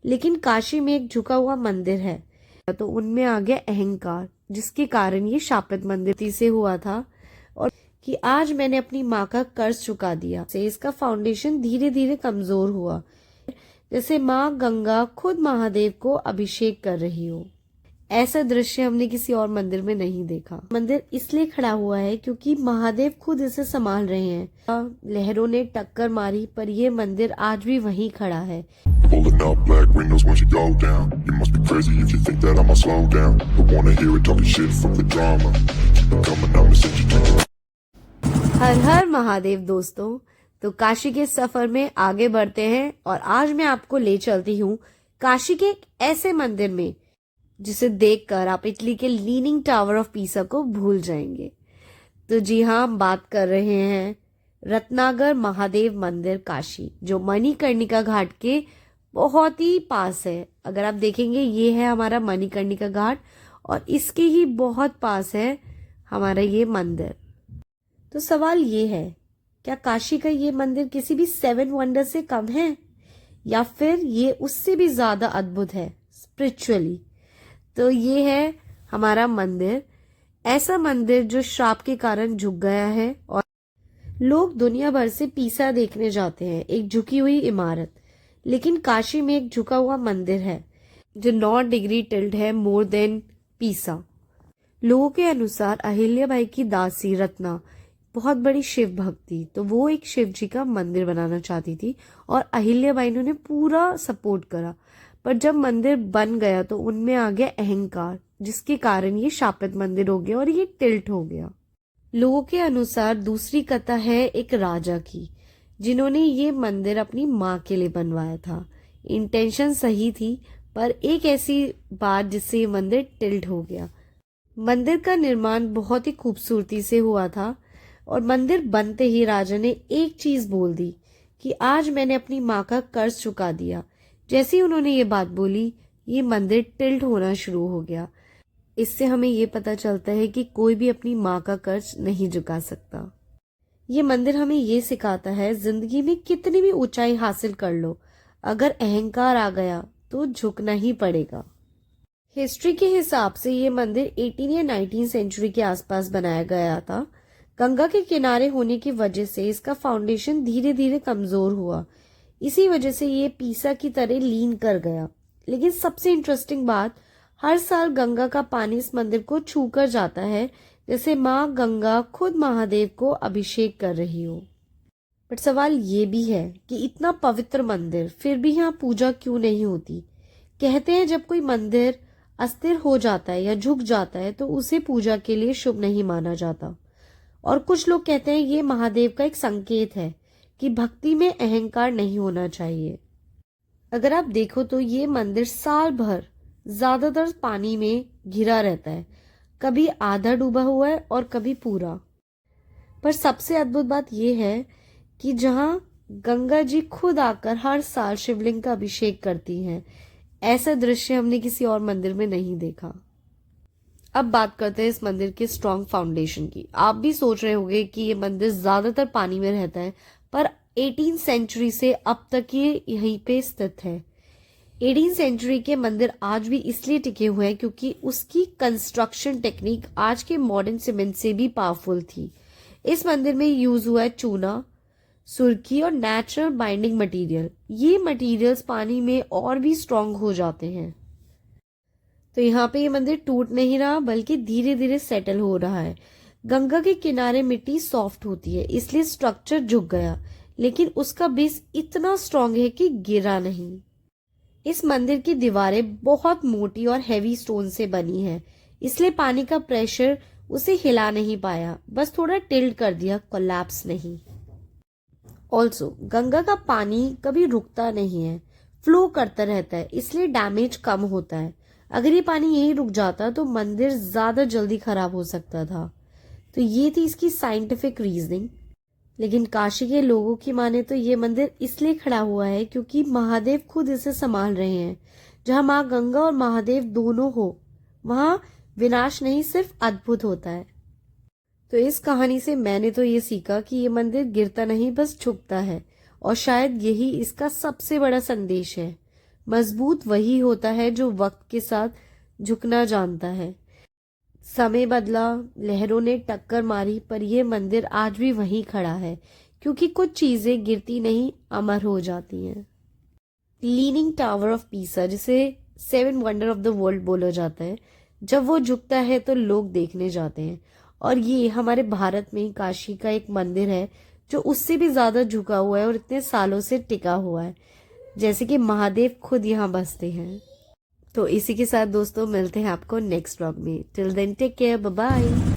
लेकिन काशी में एक झुका हुआ मंदिर है, तो उनमें आ गया अहंकार, जिसके कारण ये शापित मंदिर से हुआ था। और कि आज मैंने अपनी माँ का कर्ज चुका दिया से इसका फाउंडेशन धीरे धीरे कमजोर हुआ, जैसे माँ गंगा खुद महादेव को अभिषेक कर रही हो। ऐसा दृश्य हमने किसी और मंदिर में नहीं देखा। मंदिर इसलिए खड़ा हुआ है क्योंकि महादेव खुद इसे संभाल रहे हैं। लहरों ने टक्कर मारी पर ये मंदिर आज भी वहीं खड़ा है। Pulling up black windows once you go down. You must be crazy if you think that I'ma slow down. Don't wanna hear it talking shit from the drama. Keep it coming, I'ma send you to the... हर हर महादेव दोस्तों, तो काशी के सफर में आगे बढ़ते हैं और आज मैं आपको ले चलती हूँ काशी के एक ऐसे मंदिर में जिसे देखकर आप इटली के लीनिंग टावर ऑफ पीसा को भूल जाएंगे। तो जी हाँ, हम बात कर रहे हैं रत्नागर महादेव मंदिर काशी, जो मणिकर्णिका घाट के बहुत ही पास है। अगर आप देखेंगे, ये है हमारा मणिकर्णिका घाट और इसके ही बहुत पास है हमारा ये मंदिर। तो सवाल ये है, क्या काशी का ये मंदिर किसी भी 7 वंडर से कम है या फिर ये उससे भी ज्यादा अद्भुत है स्पिरिचुअली? तो ये है हमारा मंदिर, ऐसा मंदिर जो श्राप के कारण झुक गया है और लोग दुनिया भर से पीसा देखने जाते हैं, एक झुकी हुई इमारत। लेकिन काशी में एक झुका हुआ मंदिर है जो 9 डिग्री टिल्ट है मोर देन पीसा। लोगों के अनुसार अहिल्या बाई की दासी रत्ना बहुत बड़ी शिव भक्त थी, तो वो एक शिव जी का मंदिर बनाना चाहती थी और अहिल्या बाई ने उन्हें पूरा सपोर्ट करा। पर जब मंदिर बन गया तो उनमें आ गया अहंकार, जिसके कारण ये शापित मंदिर हो गया और ये टिल्ट हो गया। लोगों के अनुसार दूसरी कथा है एक राजा की, जिन्होंने ये मंदिर अपनी माँ के लिए बनवाया था। इंटेंशन सही थी, पर एक ऐसी बात जिससे ये मंदिर टिल्ट हो गया। मंदिर का निर्माण बहुत ही खूबसूरती से हुआ था और मंदिर बनते ही राजा ने एक चीज बोल दी कि आज मैंने अपनी माँ का कर्ज चुका दिया। जैसे ही उन्होंने ये बात बोली, ये मंदिर टिल्ट होना शुरू हो गया। इससे हमें ये पता चलता है कि कोई भी अपनी माँ का कर्ज नहीं चुका सकता। ये मंदिर हमें ये सिखाता है, जिंदगी में कितनी भी ऊंचाई हासिल कर लो, अगर अहंकार आ गया तो झुकना ही पड़ेगा। हिस्ट्री के हिसाब से ये मंदिर 18 या 19 सेंचुरी के आसपास बनाया गया था। गंगा के किनारे होने की वजह से इसका फाउंडेशन धीरे धीरे कमजोर हुआ, इसी वजह से ये पीसा की तरह लीन कर गया। लेकिन सबसे इंटरेस्टिंग बात, हर साल गंगा का पानी इस मंदिर को छू कर जाता है, जैसे माँ गंगा खुद महादेव को अभिषेक कर रही हो। बट सवाल ये भी है कि इतना पवित्र मंदिर, फिर भी यहाँ पूजा क्यों नहीं होती? कहते हैं जब कोई मंदिर अस्थिर हो जाता है या झुक जाता है तो उसे पूजा के लिए शुभ नहीं माना जाता। और कुछ लोग कहते हैं ये महादेव का एक संकेत है कि भक्ति में अहंकार नहीं होना चाहिए। अगर आप देखो तो ये मंदिर साल भर ज्यादातर पानी में घिरा रहता है, कभी आधा डूबा हुआ है और कभी पूरा। पर सबसे अद्भुत बात यह है कि जहां गंगा जी खुद आकर हर साल शिवलिंग का अभिषेक करती हैं, ऐसा दृश्य हमने किसी और मंदिर में नहीं देखा। अब बात करते हैं इस मंदिर के स्ट्रॉन्ग फाउंडेशन की। आप भी सोच रहे होंगे कि ये मंदिर ज्यादातर पानी में रहता है, पर 18 सेंचुरी से अब तक ये यहीं पे स्थित है। 18 सेंचुरी के मंदिर आज भी इसलिए टिके हुए हैं क्योंकि उसकी कंस्ट्रक्शन टेक्निक आज के मॉडर्न सीमेंट से भी पावरफुल थी। इस मंदिर में यूज हुआ है चूना, सुर्खी और नेचुरल बाइंडिंग मटेरियल। ये मटेरियल्स पानी में और भी स्ट्रॉन्ग हो जाते हैं। तो यहाँ पे ये मंदिर टूट नहीं रहा, बल्कि धीरे धीरे सेटल हो रहा है। गंगा के किनारे मिट्टी सॉफ्ट होती है, इसलिए स्ट्रक्चर झुक गया, लेकिन उसका बेस इतना स्ट्रॉन्ग है कि गिरा नहीं। इस मंदिर की दीवारें बहुत मोटी और हैवी स्टोन से बनी है, इसलिए पानी का प्रेशर उसे हिला नहीं पाया, बस थोड़ा टिल्ट कर दिया, कोलैप्स नहीं। ऑल्सो गंगा का पानी कभी रुकता नहीं है, फ्लो करता रहता है, इसलिए डैमेज कम होता है। अगर ये पानी यहीं रुक जाता तो मंदिर ज्यादा जल्दी खराब हो सकता था। तो ये थी इसकी साइंटिफिक रीजनिंग। लेकिन काशी के लोगों की माने तो ये मंदिर इसलिए खड़ा हुआ है क्योंकि महादेव खुद इसे संभाल रहे हैं। जहां माँ गंगा और महादेव दोनों हो, वहां विनाश नहीं, सिर्फ अद्भुत होता है। तो इस कहानी से मैंने तो ये सीखा कि ये मंदिर गिरता नहीं, बस झुकता है, और शायद यही इसका सबसे बड़ा संदेश है। मजबूत वही होता है जो वक्त के साथ झुकना जानता है। समय बदला, लहरों ने टक्कर मारी, पर यह मंदिर आज भी वहीं खड़ा है, क्योंकि कुछ चीजें गिरती नहीं, अमर हो जाती हैं। लीनिंग टावर ऑफ पीसा, जिसे 7 वंडर ऑफ द वर्ल्ड बोला जाता है, जब वो झुकता है तो लोग देखने जाते हैं। और ये हमारे भारत में काशी का एक मंदिर है जो उससे भी ज्यादा झुका हुआ है और इतने सालों से टिका हुआ है, जैसे कि महादेव खुद यहाँ बसते हैं। तो इसी के साथ दोस्तों मिलते हैं आपको नेक्स्ट व्लॉग में। Till then take care, bye bye.